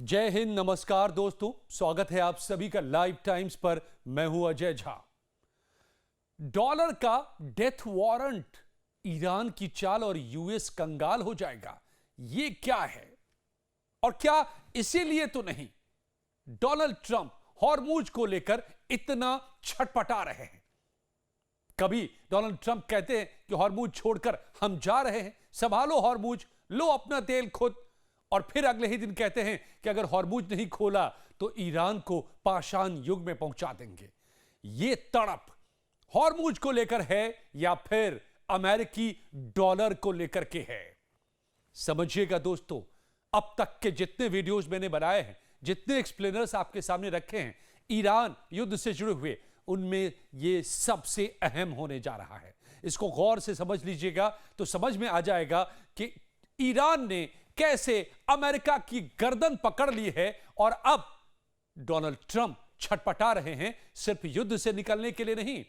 जय हिंद, नमस्कार दोस्तों, स्वागत है आप सभी का लाइव टाइम्स पर। मैं हूं अजय झा। डॉलर का डेथ वारंट, ईरान की चाल और यूएस कंगाल हो जाएगा, ये क्या है? और क्या इसीलिए तो नहीं डोनाल्ड ट्रंप हॉर्मुज को लेकर इतना छटपटा रहे हैं? कभी डोनाल्ड ट्रंप कहते हैं कि हॉर्मुज छोड़कर हम जा रहे हैं, संभालो हॉर्मुज, लो अपना तेल खुद, और फिर अगले ही दिन कहते हैं कि अगर हॉर्मुज नहीं खोला तो ईरान को पाषाण युग में पहुंचा देंगे। यह तड़प हॉर्मुज को लेकर है या फिर अमेरिकी डॉलर को लेकर के है? समझिएगा दोस्तों, अब तक के जितने वीडियोस मैंने बनाए हैं, जितने एक्सप्लेनर्स आपके सामने रखे हैं ईरान युद्ध से जुड़े हुए, उनमें यह सबसे अहम होने जा रहा है। इसको गौर से समझ लीजिएगा तो समझ में आ जाएगा कि ईरान ने कैसे अमेरिका की गर्दन पकड़ ली है और अब डोनाल्ड ट्रंप छटपटा रहे हैं, सिर्फ युद्ध से निकलने के लिए नहीं,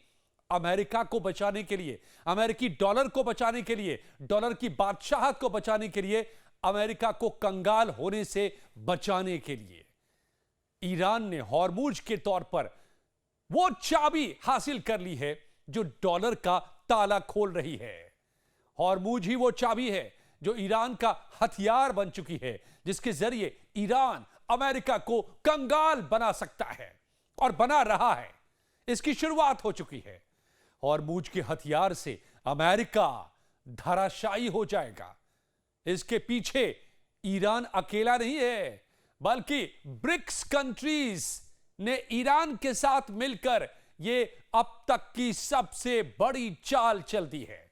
अमेरिका को बचाने के लिए, अमेरिकी डॉलर को बचाने के लिए, डॉलर की बादशाहत को बचाने के लिए, अमेरिका को कंगाल होने से बचाने के लिए। ईरान ने हॉर्मुज के तौर पर वो चाबी हासिल कर ली है जो डॉलर का ताला खोल रही है। हॉर्मुज ही वो चाबी है जो ईरान का हथियार बन चुकी है, जिसके जरिए ईरान अमेरिका को कंगाल बना सकता है और बना रहा है। इसकी शुरुआत हो चुकी है। हॉर्मुज के हथियार से अमेरिका धराशायी हो जाएगा। इसके पीछे ईरान अकेला नहीं है, बल्कि ब्रिक्स कंट्रीज ने ईरान के साथ मिलकर यह अब तक की सबसे बड़ी चाल चल दी है।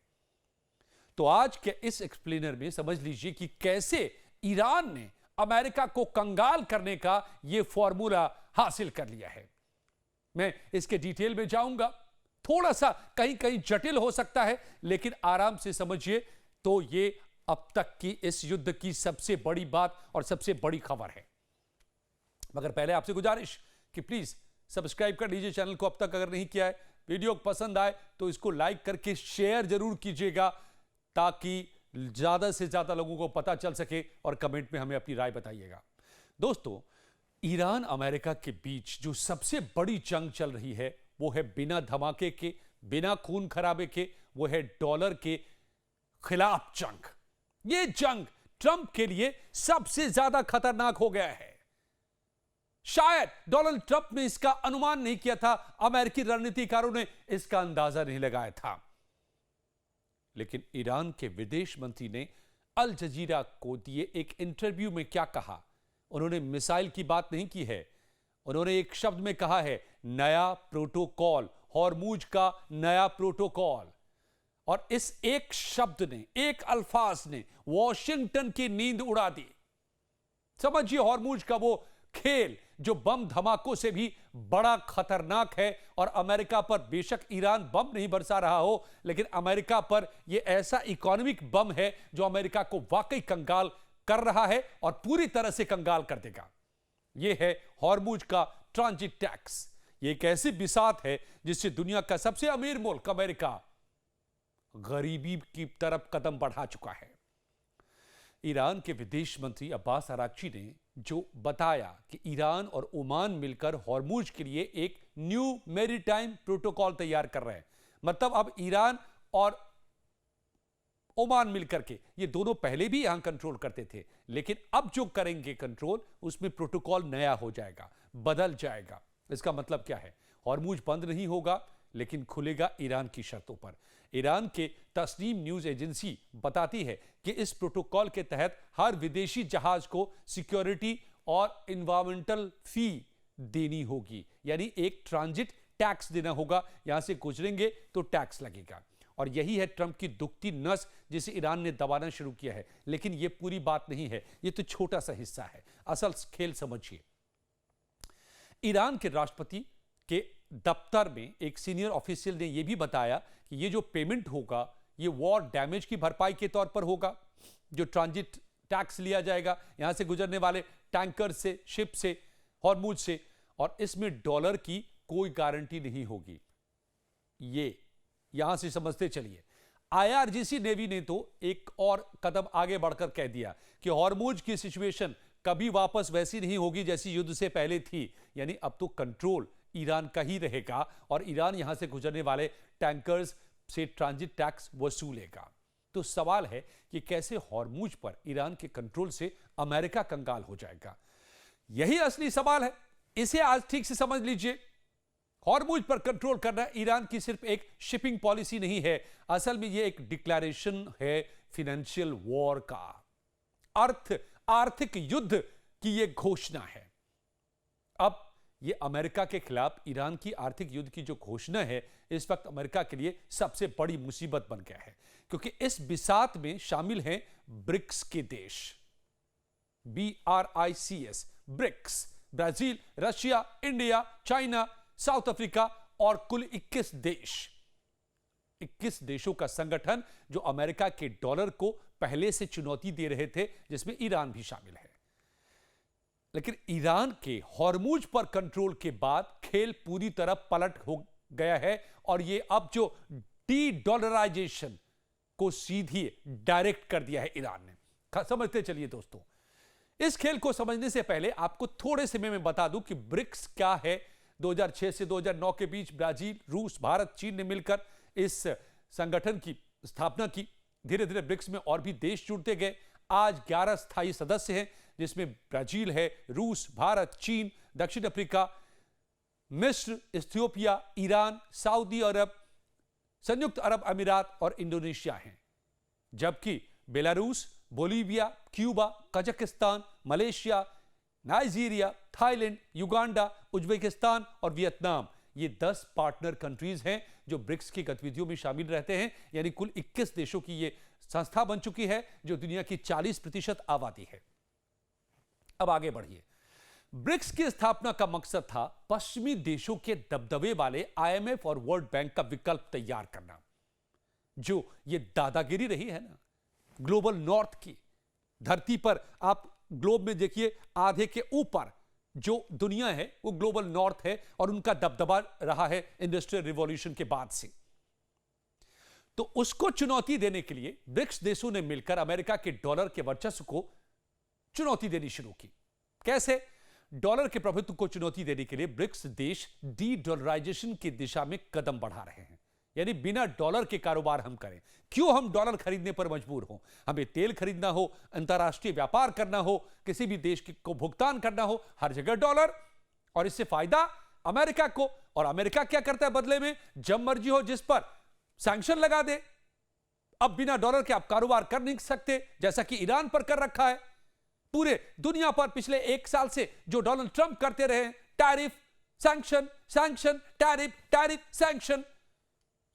तो आज के इस एक्सप्लेनर में समझ लीजिए कि कैसे ईरान ने अमेरिका को कंगाल करने का यह फॉर्मूला हासिल कर लिया है। मैं इसके डिटेल में जाऊंगा, थोड़ा सा कहीं कहीं जटिल हो सकता है, लेकिन आराम से समझिए तो यह अब तक की इस युद्ध की सबसे बड़ी बात और सबसे बड़ी खबर है। मगर पहले आपसे गुजारिश कि प्लीज सब्सक्राइब कर लीजिए चैनल को, अब तक अगर नहीं किया है। वीडियो पसंद आए तो इसको लाइक करके शेयर जरूर कीजिएगा, ताकि ज्यादा से ज्यादा लोगों को पता चल सके, और कमेंट में हमें अपनी राय बताइएगा। दोस्तों, ईरान अमेरिका के बीच जो सबसे बड़ी जंग चल रही है वो है बिना धमाके के, बिना खून खराबे के, वो है डॉलर के खिलाफ जंग। ये जंग ट्रंप के लिए सबसे ज्यादा खतरनाक हो गया है। शायद डोनाल्ड ट्रंप ने इसका अनुमान नहीं किया था, अमेरिकी रणनीतिकारों ने इसका अंदाजा नहीं लगाया था, लेकिन ईरान के विदेश मंत्री ने अल जजीरा को दिए एक इंटरव्यू में क्या कहा? उन्होंने मिसाइल की बात नहीं की है, उन्होंने एक शब्द में कहा है नया प्रोटोकॉल, हॉर्मुज का नया प्रोटोकॉल। और इस एक शब्द ने, एक अल्फाज ने वॉशिंगटन की नींद उड़ा दी। समझिए हॉर्मुज का वो खेल जो बम धमाकों से भी बड़ा खतरनाक है, और अमेरिका पर बेशक ईरान बम नहीं बरसा रहा हो, लेकिन अमेरिका पर यह ऐसा इकोनॉमिक बम है जो अमेरिका को वाकई कंगाल कर रहा है और पूरी तरह से कंगाल कर देगा। यह है हॉर्मुज का ट्रांजिट टैक्स। यह एक ऐसी बिसात है जिससे दुनिया का सबसे अमीर मुल्क अमेरिका गरीबी की तरफ कदम बढ़ा चुका है। ईरान के विदेश मंत्री अब्बास अराक्ची ने जो बताया कि ईरान और ओमान मिलकर हॉर्मुज के लिए एक न्यू मैरीटाइम प्रोटोकॉल तैयार कर रहे हैं। मतलब अब ईरान और ओमान मिलकर के, ये दोनों पहले भी यहां कंट्रोल करते थे, लेकिन अब जो करेंगे कंट्रोल, उसमें प्रोटोकॉल नया हो जाएगा, बदल जाएगा। इसका मतलब क्या है? हॉर्मुज बंद नहीं होगा, लेकिन खुलेगा ईरान की शर्तों पर। ईरान के तस्नीम न्यूज एजेंसी बताती है कि इस प्रोटोकॉल के तहत हर विदेशी जहाज को सिक्योरिटी और एनवायरमेंटल फी देनी होगी, यानी एक ट्रांजिट टैक्स देना होगा। यहां से गुजरेंगे तो टैक्स लगेगा, और यही है ट्रंप की दुखती नस जिसे ईरान ने दबाना शुरू किया है। लेकिन यह पूरी बात नहीं है, यह तो छोटा सा हिस्सा है। असल खेल समझिए। ईरान के राष्ट्रपति के दफ्तर में एक सीनियर ऑफिशियल ने यह भी बताया कि यह जो पेमेंट होगा, यह वॉर डैमेज की भरपाई के तौर पर होगा। जो ट्रांजिट टैक्स लिया जाएगा यहां से गुजरने वाले टैंकर से, शिप से, हॉर्मुज से, और इसमें डॉलर की कोई गारंटी नहीं होगी। ये यहां से समझते चलिए। आईआरजीसी नेवी ने तो एक और कदम आगे बढ़कर कह दिया कि हॉर्मुज की सिचुएशन कभी वापस वैसी नहीं होगी जैसी युद्ध से पहले थी। यानी अब तो कंट्रोल ईरान का ही रहेगा और ईरान यहां से गुजरने वाले टैंकर्स से ट्रांजिट टैक्स वसूलेगा। तो सवाल है कि कैसे हॉर्मुज पर ईरान के कंट्रोल से अमेरिका कंगाल हो जाएगा। यही असली सवाल है, इसे आज ठीक से समझ लीजिए। हॉर्मुज पर कंट्रोल करना ईरान की सिर्फ एक शिपिंग पॉलिसी नहीं है, असल में यह एक डिक्लेरेशन है फाइनेंशियल वॉर का, आर्थिक युद्ध की यह घोषणा है। अब यह अमेरिका के खिलाफ ईरान की आर्थिक युद्ध की जो घोषणा है, इस वक्त अमेरिका के लिए सबसे बड़ी मुसीबत बन गया है, क्योंकि इस बिसात में शामिल हैं ब्रिक्स के देश, BRICS, BRICS, Brazil, Russia, India, China, South Africa और कुल 21 देश। 21 देशों का संगठन जो अमेरिका के डॉलर को पहले से चुनौती दे रहे थे, जिसमें ईरान भी शामिल है। लेकिन ईरान के हॉर्मुज पर कंट्रोल के बाद खेल पूरी तरह पलट हो गया है और यह अब जो डी डॉलराइजेशन को सीधी डायरेक्ट कर दिया है ईरान ने। समझते चलिए दोस्तों, इस खेल को समझने से पहले आपको थोड़े समय में बता दूं कि ब्रिक्स क्या है। 2006 से 2009 के बीच ब्राजील, रूस, भारत, चीन ने मिलकर इस संगठन की स्थापना की। धीरे धीरे ब्रिक्स में और भी देश जुड़ते गए। आज 11 स्थायी सदस्य हैं, जिसमें ब्राजील है, रूस, भारत, चीन, दक्षिण अफ्रीका, मिस्र, इथियोपिया, ईरान, सऊदी अरब, संयुक्त अरब अमीरात और इंडोनेशिया हैं। जबकि Belarus, Bolivia, Cuba, Kazakhstan, Malaysia, Nigeria, Thailand, Uganda, Uzbekistan और वियतनाम, ये 10 पार्टनर कंट्रीज हैं जो ब्रिक्स की गतिविधियों में शामिल रहते हैं। यानी कुल 21 देशों की ये संस्था बन चुकी है, जो दुनिया की 40% आबादी है। अब आगे बढ़िए। ब्रिक्स की स्थापना का मकसद था पश्चिमी देशों के दबदबे वाले IMF और वर्ल्ड बैंक का विकल्प तैयार करना। जो ये दादागिरी रही है ना ग्लोबल नॉर्थ की धरती पर, आप ग्लोब में देखिए आधे के ऊपर जो दुनिया है वो ग्लोबल नॉर्थ है और उनका दबदबा रहा है इंडस्ट्रियल रिवॉल्यूशन के बाद से। तो उसको चुनौती देने के लिए ब्रिक्स देशों ने मिलकर अमेरिका के डॉलर के वर्चस्व को चुनौती देनी शुरू की। कैसे? डॉलर के प्रभुत्व को चुनौती देने के लिए ब्रिक्स देश डी डॉलराइजेशन की दिशा में कदम बढ़ा रहे हैं। यानी बिना डॉलर के कारोबार हम करें। क्यों हम डॉलर खरीदने पर मजबूर हो? हमें तेल खरीदना हो, अंतरराष्ट्रीय व्यापार करना हो, किसी भी देश को भुगतान करना हो, हर जगह डॉलर। और इससे फायदा अमेरिका को। और अमेरिका क्या करता है बदले में? जब मर्जी हो जिस पर सैंक्शन लगा दे। अब बिना डॉलर के आप कारोबार कर नहीं सकते, जैसा कि ईरान पर कर रखा है। पूरे दुनिया पर पिछले 1 साल से जो डोनाल्ड ट्रंप करते रहे, tariff, sanction, sanction, tariff, tariff, sanction,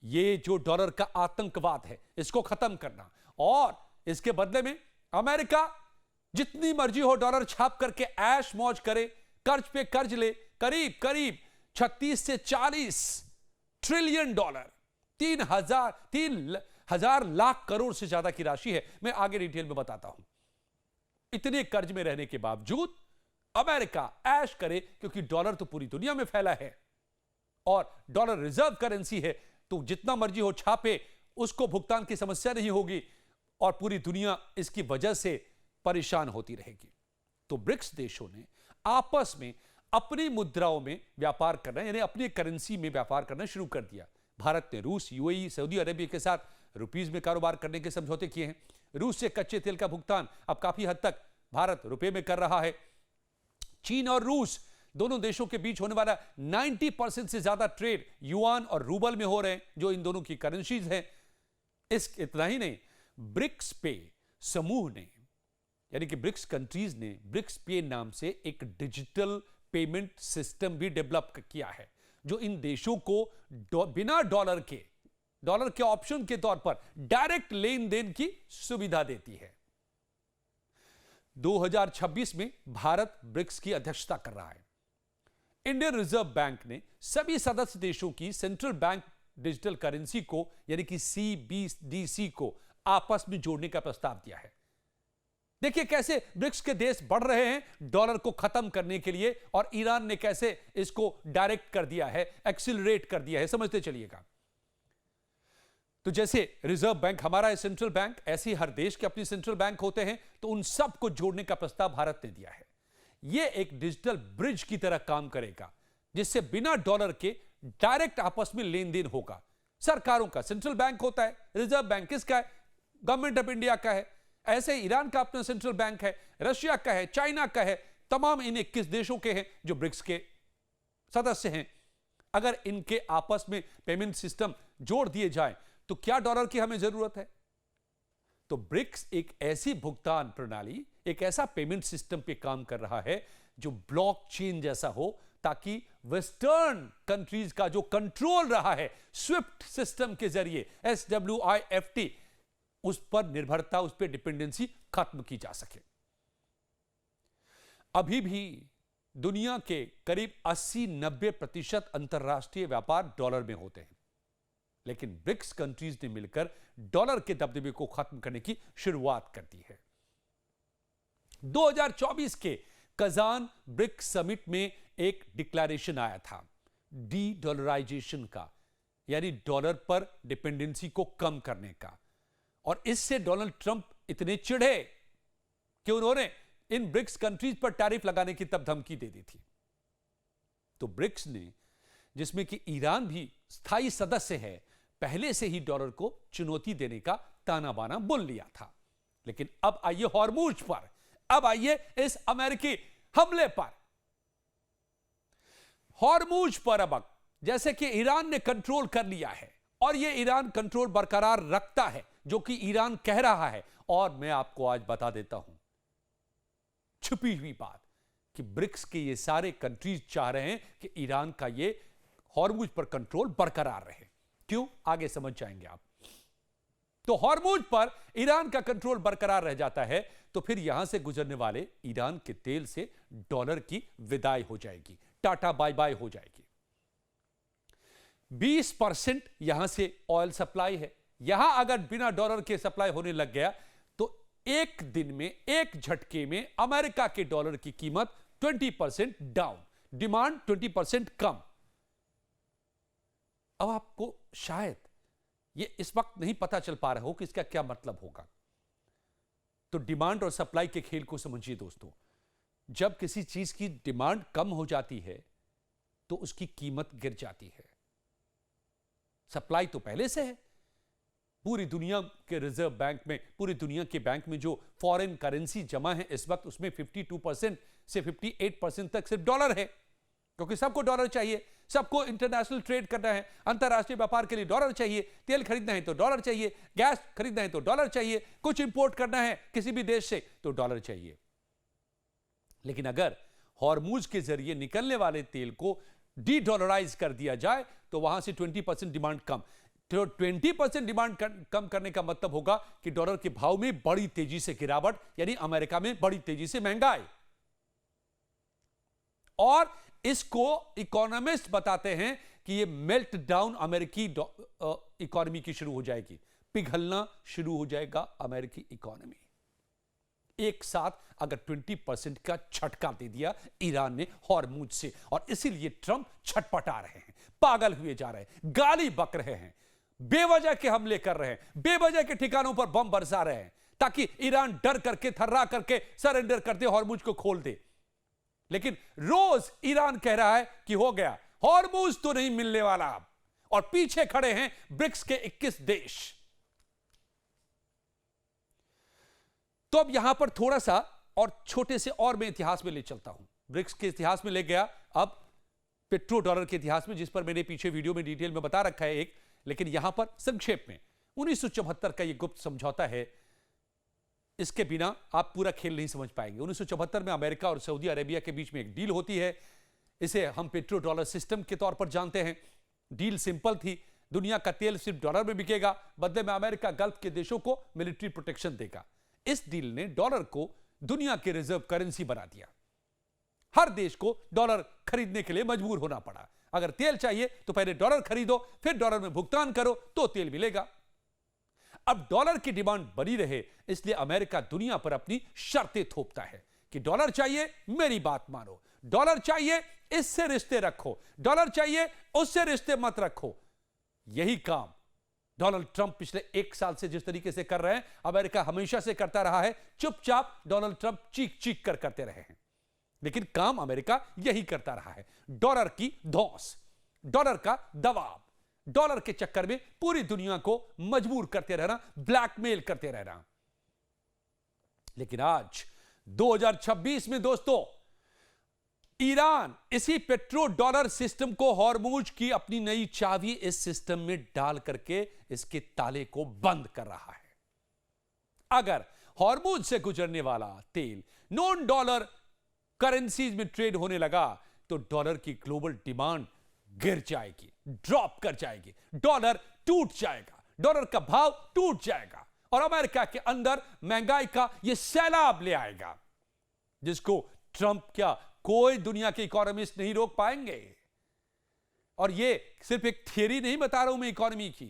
ये जो डॉलर का आतंकवाद है, इसको खत्म करना। और इसके बदले में अमेरिका जितनी मर्जी हो डॉलर छाप करके ऐश मौज करे, कर्ज पे कर्ज ले, करीब करीब 36 से 40 ट्रिलियन डॉलर, 3,000 लाख करोड़ से ज्यादा की राशि है। मैं आगे डिटेल में बताता हूं। इतने कर्ज में रहने के बावजूद अमेरिका ऐश करे, क्योंकि डॉलर तो पूरी दुनिया में फैला है और डॉलर रिजर्व करेंसी है, तो जितना मर्जी हो छापे, उसको भुगतान की समस्या नहीं होगी और पूरी दुनिया इसकी वजह से परेशान होती रहेगी। तो ब्रिक्स देशों ने आपस में अपनी मुद्राओं में व्यापार करना, यानी अपनी करेंसी में व्यापार करना शुरू कर दिया। भारत ने रूस, UAE, सऊदी अरेबिया के साथ रुपीज में कारोबार करने के समझौते किए हैं। रूस से कच्चे तेल का भुगतान अब काफी हद तक भारत रुपए में कर रहा है। चीन और रूस दोनों देशों के बीच होने वाला 90% से ज्यादा ट्रेड युआन और रूबल में हो रहे हैं, जो इन दोनों की करेंसीज हैं। इतना ही नहीं, ब्रिक्स पे समूह ने, यानी कि ब्रिक्स कंट्रीज ने ब्रिक्स पे नाम से एक डिजिटल पेमेंट सिस्टम भी डेवलप किया है, जो इन देशों को बिना डॉलर के ऑप्शन के तौर पर डायरेक्ट लेन देन की सुविधा देती है। 2026 में भारत ब्रिक्स की अध्यक्षता कर रहा है। इंडियन रिजर्व बैंक ने सभी सदस्य देशों की सेंट्रल बैंक डिजिटल करेंसी को, यानी कि CBDC को आपस में जोड़ने का प्रस्ताव दिया है। देखिए कैसे ब्रिक्स के देश बढ़ रहे हैं डॉलर को खत्म करने के लिए, और ईरान ने कैसे इसको डायरेक्ट कर दिया है, एक्सिलरेट कर दिया है। समझते चलिएगा। तो जैसे रिजर्व बैंक हमारा है सेंट्रल बैंक, ऐसे ही हर देश के अपने सेंट्रल बैंक होते हैं, तो उन सब को जोड़ने का प्रस्ताव भारत ने दिया है। यह एक डिजिटल ब्रिज की तरह काम करेगा, जिससे बिना डॉलर के डायरेक्ट आपस में लेन देन होगा। सरकारों का सेंट्रल बैंक होता है, रिजर्व बैंक किसका है? गवर्नमेंट ऑफ इंडिया का है। ऐसे ईरान का अपना सेंट्रल बैंक है, रशिया का है, चाइना का है, तमाम इन 21 देशों के हैं जो ब्रिक्स के सदस्य हैं। अगर इनके आपस में पेमेंट सिस्टम जोड़ दिए जाए तो क्या डॉलर की हमें जरूरत है? तो ब्रिक्स एक ऐसी भुगतान प्रणाली, एक ऐसा पेमेंट सिस्टम पे काम कर रहा है जो ब्लॉकचेन जैसा हो, ताकि वेस्टर्न कंट्रीज का जो कंट्रोल रहा है स्विफ्ट सिस्टम के जरिए, SWIFT, उस पर निर्भरता, उस पर डिपेंडेंसी खत्म की जा सके। अभी भी दुनिया के करीब 80-90% अंतरराष्ट्रीय व्यापार डॉलर में होते हैं, लेकिन ब्रिक्स कंट्रीज ने मिलकर डॉलर के दबदबे को खत्म करने की शुरुआत कर दी है। 2024 के कजान ब्रिक्स समिट में एक डिक्लेरेशन आया था डी डॉलराइजेशन का, यानी डॉलर पर डिपेंडेंसी को कम करने का। और इससे डोनाल्ड ट्रंप इतने चिढ़े कि उन्होंने इन ब्रिक्स कंट्रीज पर टैरिफ लगाने की तब धमकी दे दी थी। तो ब्रिक्स ने, जिसमें कि ईरान भी स्थायी सदस्य है, पहले से ही डॉलर को चुनौती देने का ताना बाना बोल लिया था। लेकिन अब आइए हॉर्मुज पर, अब आइए इस अमेरिकी हमले पर। हॉर्मुज पर अब जैसे कि ईरान ने कंट्रोल कर लिया है, और यह ईरान कंट्रोल बरकरार रखता है, जो कि ईरान कह रहा है। और मैं आपको आज बता देता हूं छुपी हुई बात कि ब्रिक्स के ये सारे कंट्रीज चाह रहे हैं कि ईरान का ये हॉर्मुज पर कंट्रोल बरकरार रहे। क्यों? आगे समझ जाएंगे आप। तो हॉर्मुज पर ईरान का कंट्रोल बरकरार रह जाता है तो फिर यहां से गुजरने वाले ईरान के तेल से डॉलर की विदाई हो जाएगी, टाटा बाय बाय हो जाएगी। 20% यहां से ऑयल सप्लाई है। यहां अगर बिना डॉलर के सप्लाई होने लग गया तो एक दिन में, एक झटके में अमेरिका के डॉलर की कीमत 20% डाउन, डिमांड 20% कम। अब आपको शायद ये इस वक्त नहीं पता चल पा रहा हो कि इसका क्या मतलब होगा। तो डिमांड और सप्लाई के खेल को समझिए दोस्तों। जब किसी चीज की डिमांड कम हो जाती है तो उसकी कीमत गिर जाती है। सप्लाई तो पहले से है। पूरी दुनिया के रिजर्व बैंक में, पूरी दुनिया के बैंक में जो फॉरेन करेंसी जमा है इस वक्त, उसमें 52% से 58% तक सिर्फ डॉलर है, क्योंकि सबको डॉलर चाहिए। सबको इंटरनेशनल ट्रेड करना है, अंतरराष्ट्रीय व्यापार के लिए डॉलर चाहिए। तेल खरीदना है तो डॉलर चाहिए, गैस खरीदना है तो डॉलर चाहिए, कुछ इंपोर्ट करना है किसी भी देश से तो डॉलर चाहिए। लेकिन अगर हॉर्मुज के जरिए निकलने वाले तेल को डी डॉलराइज कर दिया जाए तो वहां से 20% डिमांड कम। तो 20% डिमांड कम करने का मतलब होगा कि डॉलर के भाव में बड़ी तेजी से गिरावट, यानी अमेरिका में बड़ी तेजी से महंगाई। और इसको इकोनॉमिस्ट बताते हैं कि ये मेल्ट डाउन अमेरिकी इकोनॉमी की शुरू हो जाएगी, पिघलना शुरू हो जाएगा अमेरिकी इकोनॉमी। एक साथ अगर 20% का झटका दे दिया ईरान ने हॉर्मुज से, और इसीलिए ट्रंप छटपटा रहे हैं, पागल हुए जा रहे हैं, गाली बक रहे हैं, बेवजह के हमले कर रहे हैं, बेवजह के ठिकानों पर बम बरसा रहे हैं, ताकि ईरान डर करके, थर्रा करके सरेंडर कर दे, हॉर्मुज को खोल दे। लेकिन रोज ईरान कह रहा है कि हो गया, हॉर्मुज तो नहीं मिलने वाला अब, और पीछे खड़े हैं ब्रिक्स के 21 देश। तो अब यहां पर थोड़ा सा और छोटे से और मैं इतिहास में ले चलता हूं, ब्रिक्स के इतिहास में ले गया, अब पेट्रो डॉलर के इतिहास में, जिस पर मैंने पीछे वीडियो में डिटेल में बता रखा है एक, लेकिन यहां पर संक्षेप में 1974 का यह गुप्त समझौता है। इसके बिना आप पूरा खेल नहीं समझ पाएंगे। 1974 में अमेरिका और सऊदी अरेबिया के बीच में एक डील होती है, इसे हम पेट्रो डॉलर सिस्टम के तौर पर जानते हैं। डील सिंपल थी, दुनिया का तेल सिर्फ डॉलर में बिकेगा, बदले में अमेरिका गल्फ के देशों को मिलिट्री प्रोटेक्शन देगा। इस डील ने डॉलर को दुनिया की रिजर्व करेंसी बना दिया। हर देश को डॉलर खरीदने के लिए मजबूर होना पड़ा। अगर तेल चाहिए तो पहले डॉलर खरीदो, फिर डॉलर में भुगतान करो तो तेल मिलेगा। अब डॉलर की डिमांड बनी रहे, इसलिए अमेरिका दुनिया पर अपनी शर्तें थोपता है कि डॉलर चाहिए, मेरी बात मानो, डॉलर चाहिए, इससे रिश्ते रखो, डॉलर चाहिए, उससे रिश्ते मत रखो। यही काम डोनाल्ड ट्रंप पिछले 1 साल से जिस तरीके से कर रहे हैं, अमेरिका हमेशा से करता रहा है। चुपचाप डोनाल्ड ट्रंप चीख चीख कर करते रहे हैं, लेकिन काम अमेरिका यही करता रहा है। डॉलर की धौंस, डॉलर का दबाव, डॉलर के चक्कर में पूरी दुनिया को मजबूर करते रहना, ब्लैकमेल करते रहना। लेकिन आज 2026 में दोस्तों, ईरान इसी पेट्रो डॉलर सिस्टम को, हॉर्मुज की अपनी नई चाबी इस सिस्टम में डाल करके इसके ताले को बंद कर रहा है। अगर हॉर्मुज से गुजरने वाला तेल नॉन डॉलर करेंसीज में ट्रेड होने लगा तो डॉलर की ग्लोबल डिमांड गिर जाएगी, ड्रॉप कर जाएगी, डॉलर टूट जाएगा, डॉलर का भाव टूट जाएगा और अमेरिका के अंदर महंगाई का यह सैलाब ले आएगा, जिसको ट्रंप क्या कोई दुनिया के इकोनॉमिस्ट नहीं रोक पाएंगे। और ये सिर्फ एक थियरी नहीं बता रहा हूं मैं इकोनॉमी की,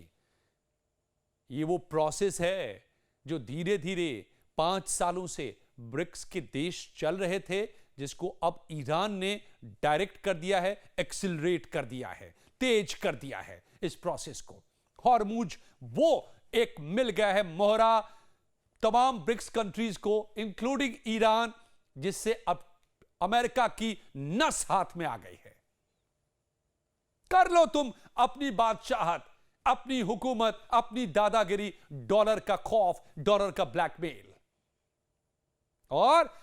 ये वो प्रोसेस है जो धीरे धीरे 5 सालों से ब्रिक्स के देश चल रहे थे, जिसको अब ईरान ने डायरेक्ट कर दिया है, एक्सिलरेट कर दिया है, तेज कर दिया है इस प्रोसेस को। हॉर्मुज वो एक मिल गया है मोहरा तमाम ब्रिक्स कंट्रीज को, इंक्लूडिंग ईरान, जिससे अब अमेरिका की नस हाथ में आ गई है। कर लो तुम अपनी बादशाहत, अपनी हुकूमत, अपनी दादागिरी, डॉलर का खौफ, डॉलर का ब्लैकमेल। और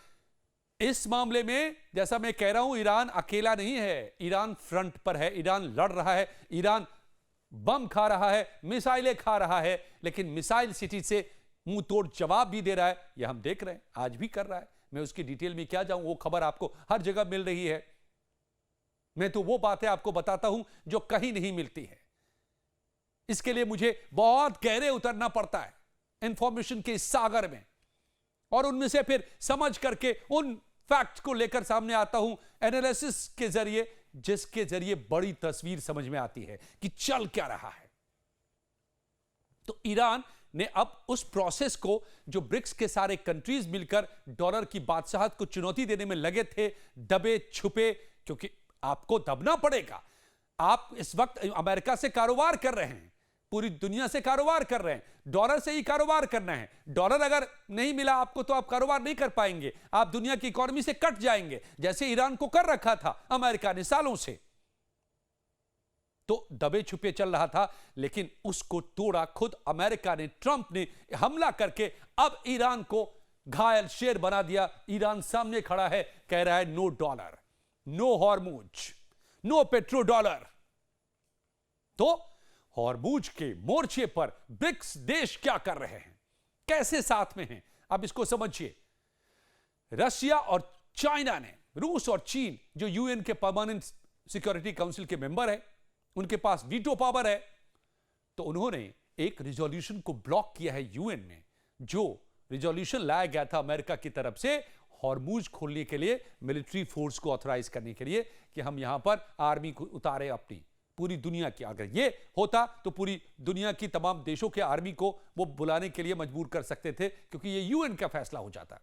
इस मामले में जैसा मैं कह रहा हूं, ईरान अकेला नहीं है, ईरान फ्रंट पर है, ईरान लड़ रहा है, ईरान बम खा रहा है, मिसाइलें खा रहा है, लेकिन मिसाइल सिटी से मुंह तोड़ जवाब भी दे रहा है। यह हम देख रहे हैं, आज भी कर रहा है। मैं उसकी डिटेल में क्या जाऊं, वो खबर आपको हर जगह मिल रही है। मैं तो वो बातें आपको बताता हूं जो कहीं नहीं मिलती है। इसके लिए मुझे बहुत गहरे उतरना पड़ता है इंफॉर्मेशन के इस सागर में, और उनमें से फिर समझ करके उन फैक्ट्स को लेकर सामने आता हूं एनालिसिस के जरिए, जिसके जरिए बड़ी तस्वीर समझ में आती है कि चल क्या रहा है। तो ईरान ने अब उस प्रोसेस को, जो ब्रिक्स के सारे कंट्रीज मिलकर डॉलर की बादशाहत को चुनौती देने में लगे थे, दबे छुपे, क्योंकि आपको दबना पड़ेगा। आप इस वक्त अमेरिका से कारोबार कर रहे हैं, पूरी दुनिया से कारोबार कर रहे हैं, डॉलर से ही कारोबार करना है। डॉलर अगर नहीं मिला आपको तो आप कारोबार नहीं कर पाएंगे, आप दुनिया की इकोनॉमी से कट जाएंगे, जैसे ईरान को कर रखा था अमेरिका ने सालों से। तो दबे छुपे चल रहा था, लेकिन उसको तोड़ा खुद अमेरिका ने, ट्रंप ने हमला करके अब ईरान को घायल शेर बना दिया। ईरान सामने खड़ा है, कह रहा है no dollar, no Hormuz, no petrodollar. तो हॉर्मुज के मोर्चे पर ब्रिक्स देश क्या कर रहे हैं, कैसे साथ में हैं, अब इसको समझिए। रशिया और चाइना ने, रूस और चीन जो यूएन के परमानेंट सिक्योरिटी काउंसिल के मेंबर है, उनके पास वीटो पावर है, तो उन्होंने एक रिजोल्यूशन को ब्लॉक किया है यूएन ने, जो रिजोल्यूशन लाया गया था अमेरिका की तरफ से हॉर्मुज खोलने के लिए, मिलिट्री फोर्स को ऑथराइज करने के लिए कि हम यहां पर आर्मी को उतारे अपनी पूरी दुनिया की। अगर ये होता तो पूरी दुनिया की तमाम देशों के आर्मी को वो बुलाने के लिए मजबूर कर सकते थे, क्योंकि ये यूएन का फैसला हो जाता।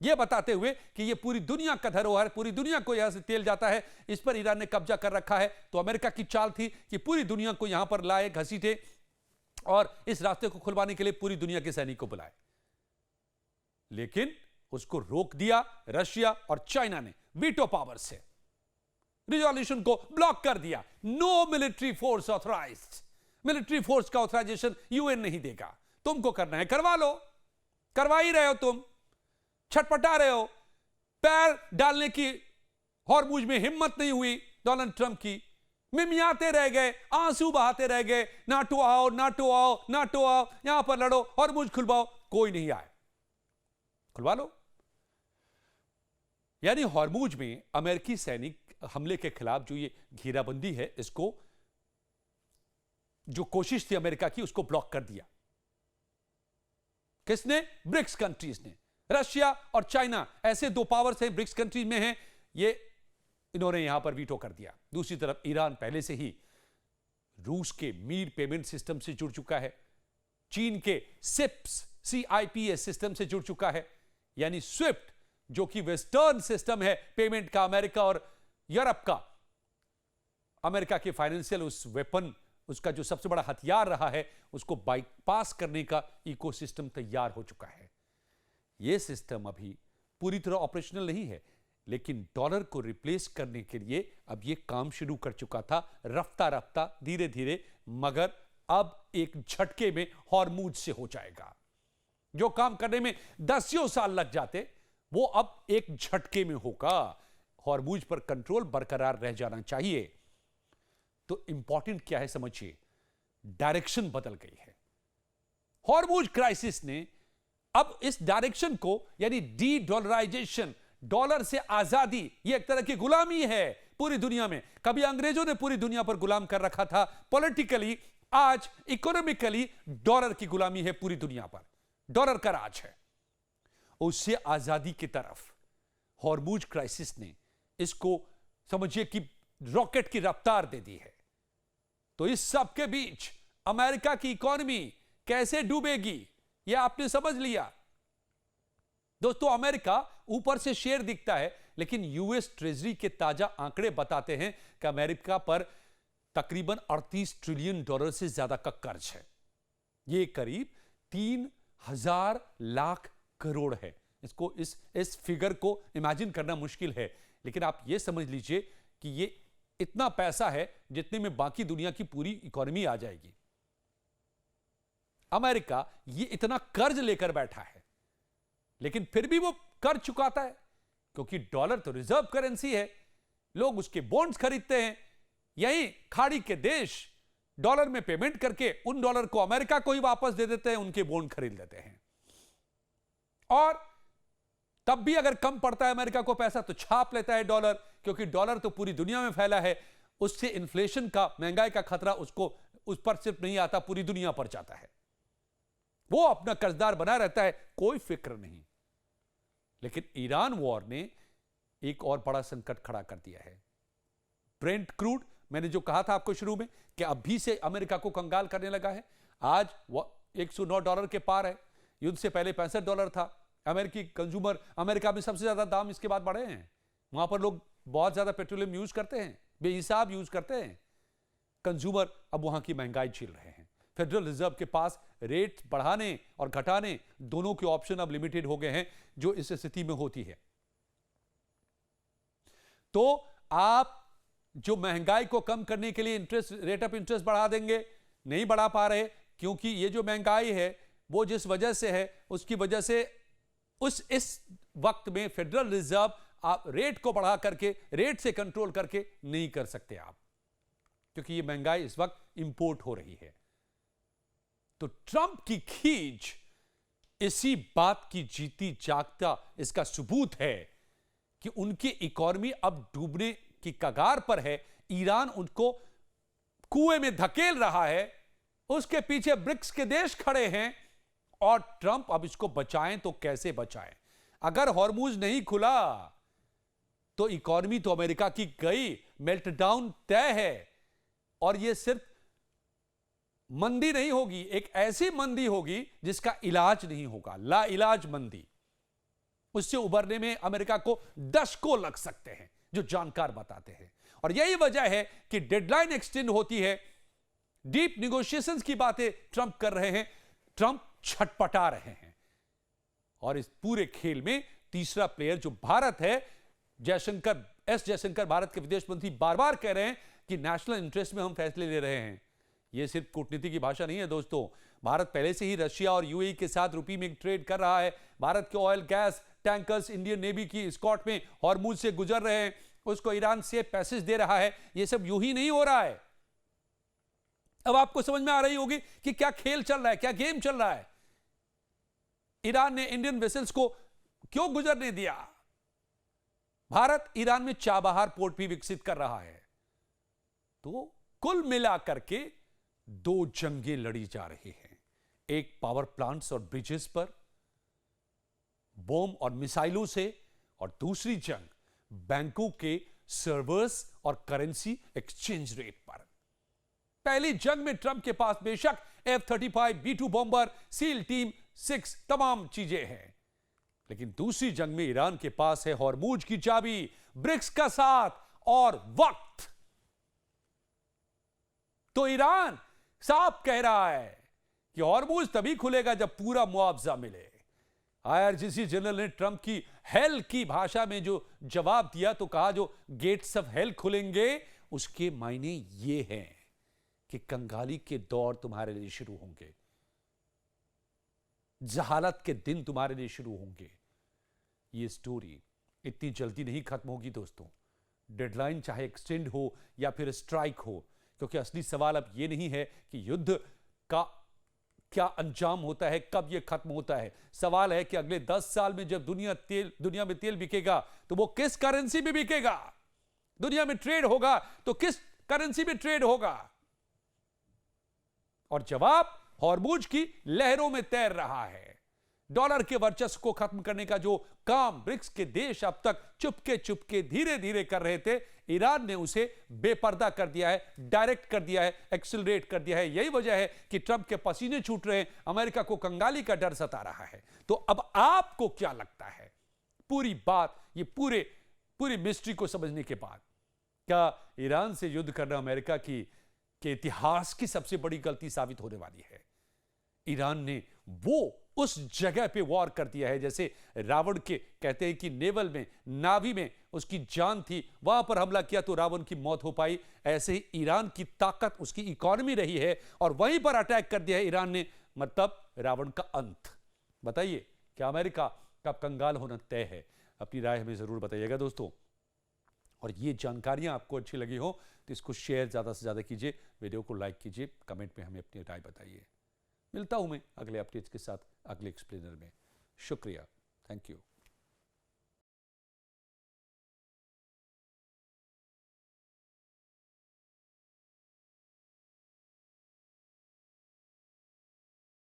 ये बताते हुए कि ये पूरी दुनिया का धरोहर, पूरी दुनिया को यहां से तेल जाता है, इस पर ईरान ने कब्जा कर रखा है। तो अमेरिका की चाल थी कि पूरी दुनिया को यहां पर लाए, घसीटे और इस रास्ते को खुलवाने के लिए पूरी दुनिया के सैनिक को बुलाए। लेकिन उसको रोक दिया रशिया और चाइना ने वीटो पावर से, रिजोल्यूशन को ब्लॉक कर दिया। No military force authorised, military force का ऑथराइजेशन यूएन नहीं देगा, तुमको करना है करवा लो, करवा ही रहे हो, तुम छटपटा रहे हो। पैर डालने की हॉर्मुज में हिम्मत नहीं हुई डोनाल्ड ट्रंप की, मिमियाते रह गए, आंसू बहाते रह गए, नाटो आओ, नाटो आओ, नाटो आओ, यहां पर लड़ो, हॉर्मुज खुलवाओ, कोई नहीं आए, खुलवा लो। यानी हॉर्मुज में अमेरिकी सैनिक हमले के खिलाफ जो ये घेराबंदी है, इसको जो कोशिश थी अमेरिका की, उसको ब्लॉक कर दिया। किसने? ब्रिक्स कंट्रीज ने। रशिया और चाइना ऐसे दो पावर्स हैं, ब्रिक्स कंट्रीज में हैं, ये इन्होंने यहां पर वीटो कर दिया। दूसरी तरफ ईरान पहले से ही रूस के मीर पेमेंट सिस्टम से जुड़ चुका है, चीन के सिप्स CIPS सिस्टम से जुड़ चुका है, यानी स्विफ्ट जो कि वेस्टर्न सिस्टम है पेमेंट का, अमेरिका और यूरोप का, अमेरिका के फाइनेंशियल उस वेपन उसका जो सबसे बड़ा हथियार रहा है, उसको बाईपास करने का इकोसिस्टम तैयार हो चुका है। यह सिस्टम अभी पूरी तरह ऑपरेशनल नहीं है, लेकिन डॉलर को रिप्लेस करने के लिए अब यह काम शुरू कर चुका था, रफ्ता रफ्ता, धीरे धीरे, मगर अब एक झटके में हॉर्मूज से हो जाएगा। जो काम करने में दसियों साल लग जाते, वो अब एक झटके में होगा। हॉर्मूज पर कंट्रोल बरकरार रह जाना चाहिए। तो इंपॉर्टेंट क्या है समझिए, डायरेक्शन बदल गई है। हॉर्मूज क्राइसिस ने अब इस डायरेक्शन को, यानी डी डॉलराइजेशन, डॉलर से आजादी, यह एक तरह की गुलामी है पूरी दुनिया में। कभी अंग्रेजों ने पूरी दुनिया पर गुलाम कर रखा था पॉलिटिकली, आज इकोनॉमिकली डॉलर की गुलामी है पूरी दुनिया पर, डॉलर का राज है। उससे आजादी की तरफ हॉर्मूज क्राइसिस ने इसको समझिए कि रॉकेट की रफ्तार दे दी है। तो इस सब के बीच अमेरिका की इकोनॉमी कैसे डूबेगी, यह आपने समझ लिया। दोस्तों, अमेरिका ऊपर से शेर दिखता है, लेकिन यूएस ट्रेजरी के ताजा आंकड़े बताते हैं कि अमेरिका पर तकरीबन 38 ट्रिलियन डॉलर से ज्यादा का कर्ज है। यह करीब 3000 लाख करोड़ है। इसको इस फिगर को इमेजिन करना मुश्किल है, लेकिन आप यह समझ लीजिए कि यह इतना पैसा है जितने में बाकी दुनिया की पूरी इकोनॉमी आ जाएगी। अमेरिका ये इतना कर्ज लेकर बैठा है, लेकिन फिर भी वो कर्ज चुकाता है, क्योंकि डॉलर तो रिजर्व करेंसी है। लोग उसके बॉन्ड्स खरीदते हैं। यही खाड़ी के देश डॉलर में पेमेंट करके उन डॉलर को अमेरिका को ही वापस दे देते हैं, उनके बॉन्ड खरीद लेते हैं। और तब भी अगर कम पड़ता है अमेरिका को पैसा, तो छाप लेता है डॉलर, क्योंकि डॉलर तो पूरी दुनिया में फैला है। उससे इन्फ्लेशन का, महंगाई का खतरा उसको उस पर सिर्फ नहीं आता, पूरी दुनिया पर जाता है। वो अपना कर्जदार बना रहता है, कोई फिक्र नहीं। लेकिन ईरान वॉर ने एक और बड़ा संकट खड़ा कर दिया है। ब्रेंट क्रूड, मैंने जो कहा था आपको शुरू में कि अभी से अमेरिका को कंगाल करने लगा है, आज $109 के पार है। युद्ध से पहले $65 था। अमेरिकी कंज्यूमर, अमेरिका में सबसे ज्यादा दाम इसके बाद बढ़े हैं। वहां पर लोग बहुत ज्यादा पेट्रोलियम यूज करते हैं, बेहिसाब यूज करते हैं। कंज्यूमर अब वहां की महंगाई झेल रहे हैं। फेडरल रिजर्व के पास रेट बढ़ाने और घटाने दोनों के ऑप्शन अब लिमिटेड हो गए हैं, जो इस स्थिति में होती है। तो आप जो महंगाई को कम करने के लिए इंटरेस्ट, रेट ऑफ इंटरेस्ट बढ़ा देंगे, नहीं बढ़ा पा रहे, क्योंकि ये जो महंगाई है वो जिस वजह से है, उसकी वजह से इस वक्त में फेडरल रिजर्व आप रेट को बढ़ा करके, रेट से कंट्रोल करके नहीं कर सकते आप, क्योंकि ये महंगाई इस वक्त इंपोर्ट हो रही है। तो ट्रंप की खींच इसी बात की जीती जागता इसका सबूत है कि उनकी इकोनॉमी अब डूबने की कगार पर है। ईरान उनको कुएं में धकेल रहा है, उसके पीछे ब्रिक्स के देश खड़े हैं, और ट्रंप अब इसको बचाएं तो कैसे बचाएं? अगर हॉर्मूज नहीं खुला तो इकोनॉमी तो अमेरिका की गई, मेल्टडाउन तय है। और यह सिर्फ मंदी नहीं होगी, एक ऐसी मंदी होगी जिसका इलाज नहीं होगा, ला इलाज मंदी। उससे उबरने में अमेरिका को दशकों लग सकते हैं, जो जानकार बताते हैं। और यही वजह है कि डेडलाइन एक्सटेंड होती है, डीप निगोशिएशंस की बातें ट्रंप कर रहे हैं, ट्रंप छटपटा रहे हैं। और इस पूरे खेल में तीसरा प्लेयर जो भारत है, जयशंकर भारत के विदेश मंत्री बार बार कह रहे हैं कि नेशनल इंटरेस्ट में हम फैसले ले रहे हैं। यह सिर्फ कूटनीति की भाषा नहीं है दोस्तों। भारत पहले से ही रशिया और यूएई के साथ रुपये में ट्रेड कर रहा है। भारत के oil gas tankers Indian navy की स्कॉट में हॉर्मूज से गुजर रहे हैं, उसको ईरान से पैसेज दे रहा है। यह सब यूं ही नहीं हो रहा है। अब आपको समझ में आ रही होगी कि क्या खेल चल रहा है, क्या गेम चल रहा है। ईरान ने इंडियन वेसल्स को क्यों गुजरने दिया? भारत ईरान में चाबहार पोर्ट भी विकसित कर रहा है। तो कुल मिलाकर के दो जंगें लड़ी जा रही हैं, एक पावर प्लांट्स और ब्रिजेस पर बम और मिसाइलों से, और दूसरी जंग बैंकों के सर्वर्स और करेंसी एक्सचेंज रेट पर। पहली जंग में ट्रंप के पास बेशक F-35 B-2 bomber, seal team 6 तमाम चीजें हैं, लेकिन दूसरी जंग में ईरान के पास है हॉर्मूज की चाबी, ब्रिक्स का साथ और वक्त। तो ईरान साफ कह रहा है कि हॉर्मुज तभी खुलेगा जब पूरा मुआवजा मिले। आईआरजीसी जनरल ने ट्रंप की हेल की भाषा में जो जवाब दिया तो कहा जो गेट्स ऑफ हेल खुलेंगे उसके मायने ये हैं कि कंगाली के दौर तुम्हारे लिए शुरू होंगे, जहालत के दिन तुम्हारे लिए शुरू होंगे। ये स्टोरी इतनी जल्दी नहीं खत्म होगी दोस्तों। डेडलाइन चाहे एक्सटेंड हो या फिर स्ट्राइक हो, क्योंकि असली सवाल अब यह नहीं है कि युद्ध का क्या अंजाम होता है, कब यह खत्म होता है। सवाल है कि अगले 10 साल में जब दुनिया में तेल बिकेगा तो वो किस करेंसी में बिकेगा, दुनिया में ट्रेड होगा तो किस करेंसी में ट्रेड होगा। और जवाब हॉर्मुज की लहरों में तैर रहा है। डॉलर के वर्चस्व को खत्म करने का जो काम ब्रिक्स के देश अब तक चुपके चुपके धीरे धीरे कर रहे थे, ईरान ने उसे बेपर्दा कर दिया है, डायरेक्ट कर दिया है, एक्सिलरेट कर दिया है। यही वजह है कि ट्रंप के पसीने छूट रहे हैं, अमेरिका को कंगाली का डर सता रहा है। तो अब आपको क्या लगता है पूरी बात, ये पूरी मिस्ट्री को समझने के बाद, क्या ईरान से युद्ध करना अमेरिका के इतिहास की सबसे बड़ी गलती साबित होने वाली है? ईरान ने उस जगह पे वॉर कर दिया है जैसे रावण के कहते हैं कि नेवल में, नावी में उसकी जान थी, वहां पर हमला किया तो रावण की मौत हो पाई। ऐसे ही ईरान की ताकत, उसकी इकोनॉमी रही है और वहीं पर अटैक कर दिया है ईरान ने, मतलब रावण का अंत। बताइए क्या अमेरिका का कंगाल होना तय है? अपनी राय हमें जरूर बताइएगा दोस्तों। और ये जानकारियां आपको अच्छी लगी हो तो इसको शेयर ज्यादा से ज्यादा कीजिए, वीडियो को लाइक कीजिए, कमेंट में हमें अपनी राय बताइए। मिलता हूं मैं अगले अपडेट्स के साथ अगले एक्सप्लेनर में। शुक्रिया, थैंक यू।